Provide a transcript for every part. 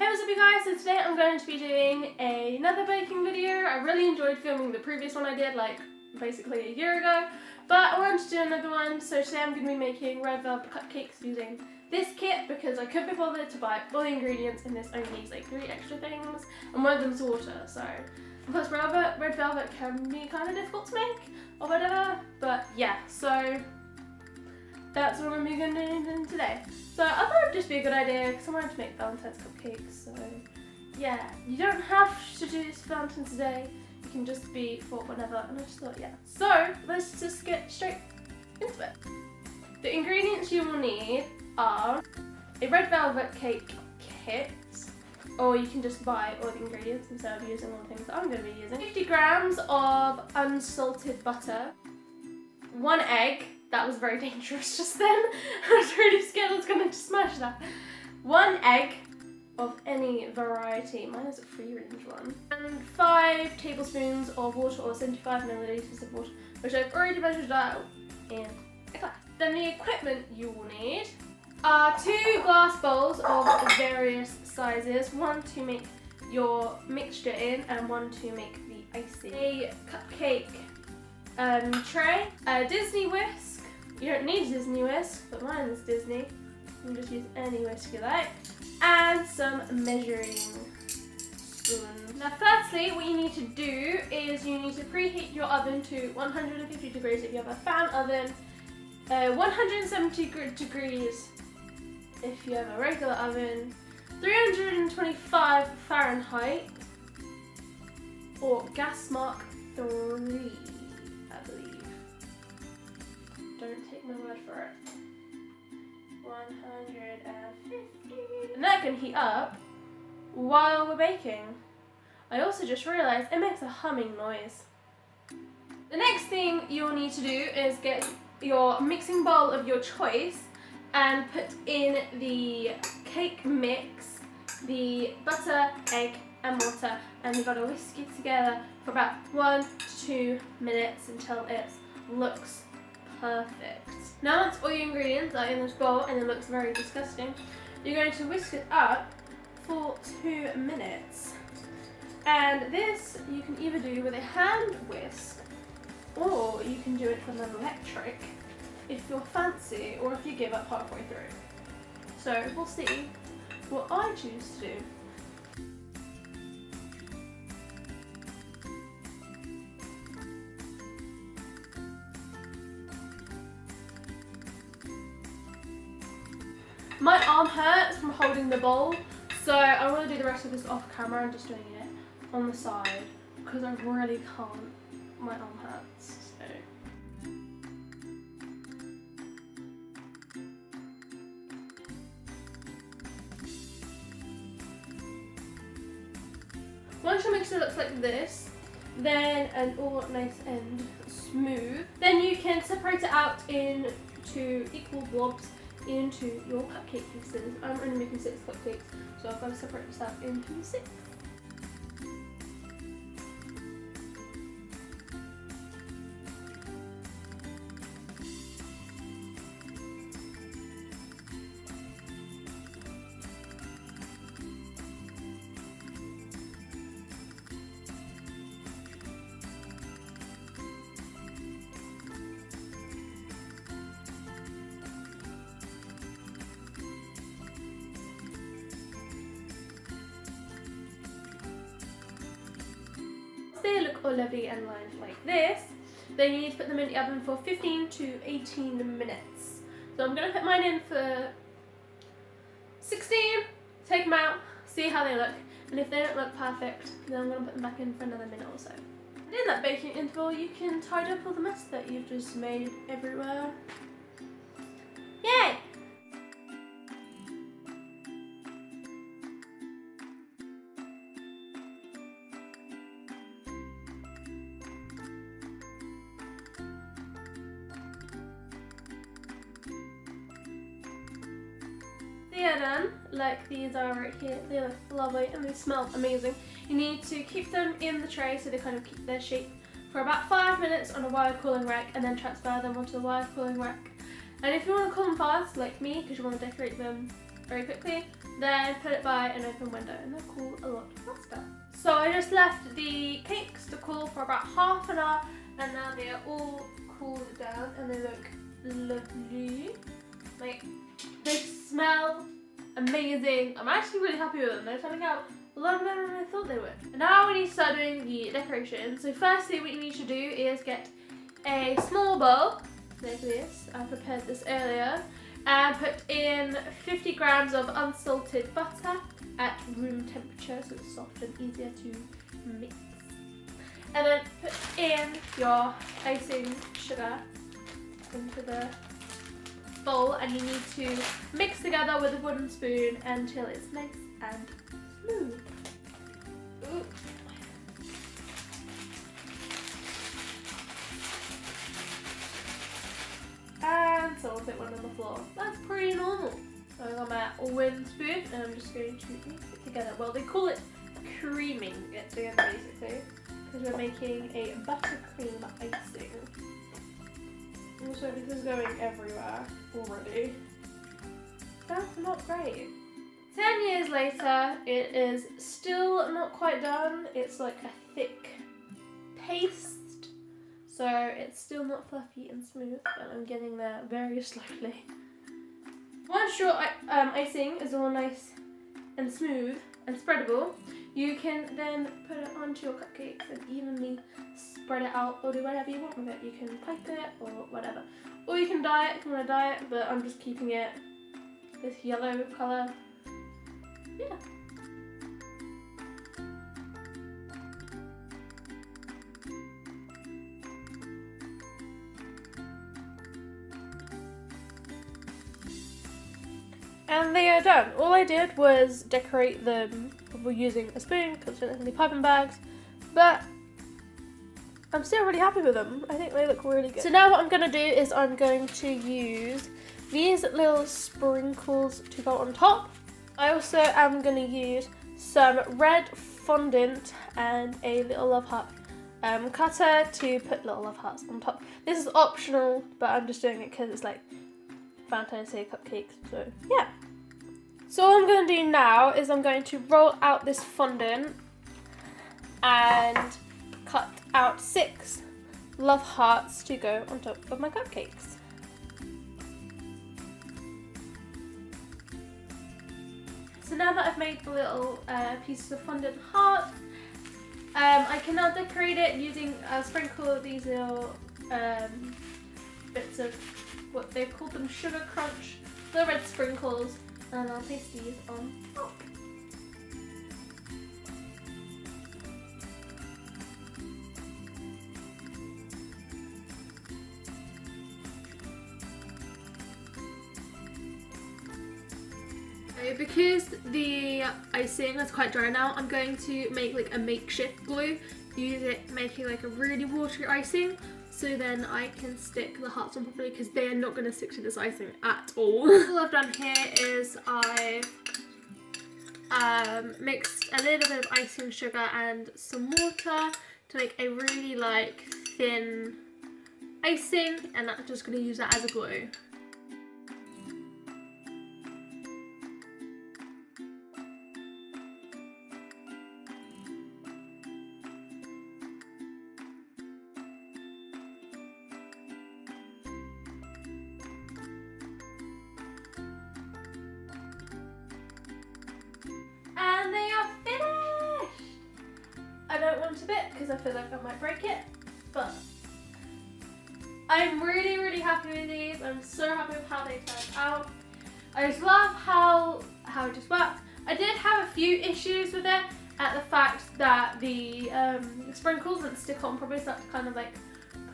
Hey, what's up you guys? So today I'm going to be doing another baking video. I really enjoyed filming the previous one I did like basically a year ago, but I wanted to do another one. So today I'm going to be making red velvet cupcakes using this kit because I couldn't be bothered to buy all the ingredients and this only needs like 3 extra things and one of them's water. So plus red velvet can be kind of difficult to make or whatever, but yeah, so that's what I'm going to be doing today. So I thought it'd just be a good idea because I wanted to make Valentine's cupcakes. So yeah, you don't have to do this for Valentine's Day. You can just be for whatever. And I just thought, yeah. So let's just get straight into it. The ingredients you will need are a red velvet cake kit, or you can just buy all the ingredients instead of using all the things that I'm going to be using. 50 grams of unsalted butter, 1 egg. That was very dangerous just then. I was really scared I was going to smash that. 1 egg of any variety. Mine is a free range one. And 5 tablespoons of water or 75 milliliters of water, which I've already measured out in a glass. Then the equipment you will need are 2 glass bowls of various sizes. 1 to make your mixture in and 1 to make the icing. A cupcake tray, a Disney whisk. You don't need a Disney whisk, but mine is Disney. You can just use any whisk you like. And some measuring spoons. Now firstly, what you need to do is you need to preheat your oven to 150 degrees if you have a fan oven, 170 degrees if you have a regular oven, 325 Fahrenheit, or gas mark 3, I believe. Don't take my word for it. 150. And that can heat up while we're baking. I also just realised it makes a humming noise. The next thing you'll need to do is get your mixing bowl of your choice and put in the cake mix, the butter, egg and water, and you've got to whisk it together for about 1 to 2 minutes until it looks perfect. Now once all your ingredients are in this bowl and it looks very disgusting, you're going to whisk it up for 2 minutes. And this you can either do with a hand whisk or you can do it with an electric if you're fancy or if you give up halfway through. So we'll see what I choose to do. My arm hurts from holding the bowl, so I want to do the rest of this off camera. I'm just doing it on the side because I really can't. My arm hurts. So. Once your mixture looks like this, then and all nice and smooth, then you can separate it out into equal blobs into your cupcake pieces. I'm only making 6 cupcakes, so I've got to separate this out into 6. They look all lovely and lined like this, then you need to put them in the oven for 15 to 18 minutes. So I'm going to put mine in for 16, take them out, see how they look, and if they don't look perfect, then I'm going to put them back in for another minute or so. And in that baking interval, you can tidy up all the mess that you've just made everywhere. Yay! They are done, like these are right here. They look lovely and they smell amazing. You need to keep them in the tray so they kind of keep their shape for about 5 minutes on a wire cooling rack and then transfer them onto the wire cooling rack. And if you want to cool them fast, like me, because you want to decorate them very quickly, then put it by an open window and they'll cool a lot faster. So I just left the cakes to cool for about half an hour and now they are all cooled down and they look lovely. Like, they smell amazing. I'm actually really happy with them. They're turning out a lot better than I thought they would. And now we need to start doing the decoration. So firstly what you need to do is get a small bowl like this. I prepared this earlier. And put in 50 grams of unsalted butter at room temperature so it's soft and easier to mix. And then put in your icing sugar into the bowl and you need to mix together with a wooden spoon until it's nice and smooth. Ooh. And so I'll put one on the floor. That's pretty normal. So I got my wooden spoon and I'm just going to mix it together. Well, they call it creaming it together basically because we're making a buttercream icing. Also, this is going everywhere already. That's not great. 10 years later, it is still not quite done. It's like a thick paste. So it's still not fluffy and smooth, but I'm getting there very slowly. Once your icing is all nice and smooth and spreadable, you can then put it onto your cupcakes and evenly spread it out or do whatever you want with it. You can pipe it or whatever. Or you can dye it if you want to dye it, but I'm just keeping it this yellow colour. Yeah. And they are done. All I did was decorate them using a spoon because I don't have any piping bags, but I'm still really happy with them. I think they look really good. So now what I'm going to do is I'm going to use these little sprinkles to go on top. I also am going to use some red fondant and a little love heart cutter to put little love hearts on top. This is optional, but I'm just doing it because it's like Valentine's Day cupcakes, so yeah. So what I'm going to do now is I'm going to roll out this fondant and cut out 6 love hearts to go on top of my cupcakes. So now that I've made the little pieces of fondant heart, I can now decorate it using a sprinkle of these little bits of what they've called them sugar crunch, the red sprinkles, and I'll place these on top. Because the icing is quite dry now, I'm going to make like a makeshift glue. Use it making like a really watery icing, so then I can stick the hearts on properly because they are not going to stick to this icing at all. All I've done here is I've mixed a little bit of icing sugar and some water to make a really like thin icing, and I'm just going to use that as a glue. And they are finished! I don't want to bit because I feel like I might break it, but I'm really, really happy with these. I'm so happy with how they turned out. I just love how it just worked. I did have a few issues with it at the fact that the sprinkles didn't stick on properly, so I had to kind of like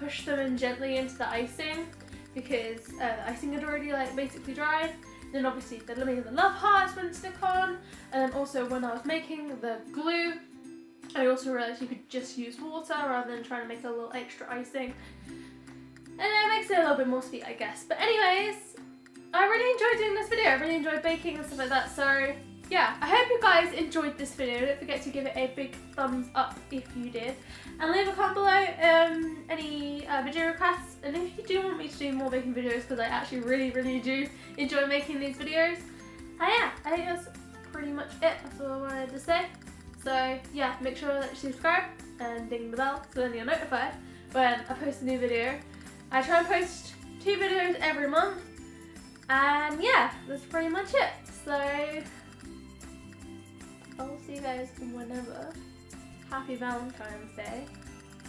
push them in gently into the icing because the icing had already like basically dried. Then obviously the love hearts wouldn't stick on, and then also when I was making the glue, I also realised you could just use water rather than trying to make a little extra icing. And it makes it a little bit more sweet, I guess. But anyways, I really enjoyed doing this video. I really enjoyed baking and stuff like that. So yeah, I hope you guys enjoyed this video. Don't forget to give it a big thumbs up if you did. And leave a comment below any video requests. And if you do want me to do more baking videos, because I actually really, really do enjoy making these videos, yeah, I think that's pretty much it. That's all I wanted to say. So yeah, make sure that you subscribe and ding the bell so then you're notified when I post a new video. I try and post 2 videos every month, and yeah, that's pretty much it. So I'll see you guys whenever. Happy Valentine's Day,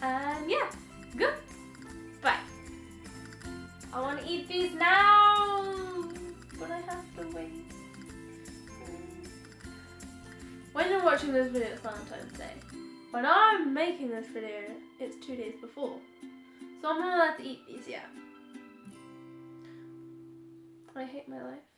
and yeah, goodbye. I want to eat these now, but I have to wait. When you're watching this video, it's Valentine's Day. When I'm making this video, it's 2 days before. So I'm not allowed to eat these yet. I hate my life.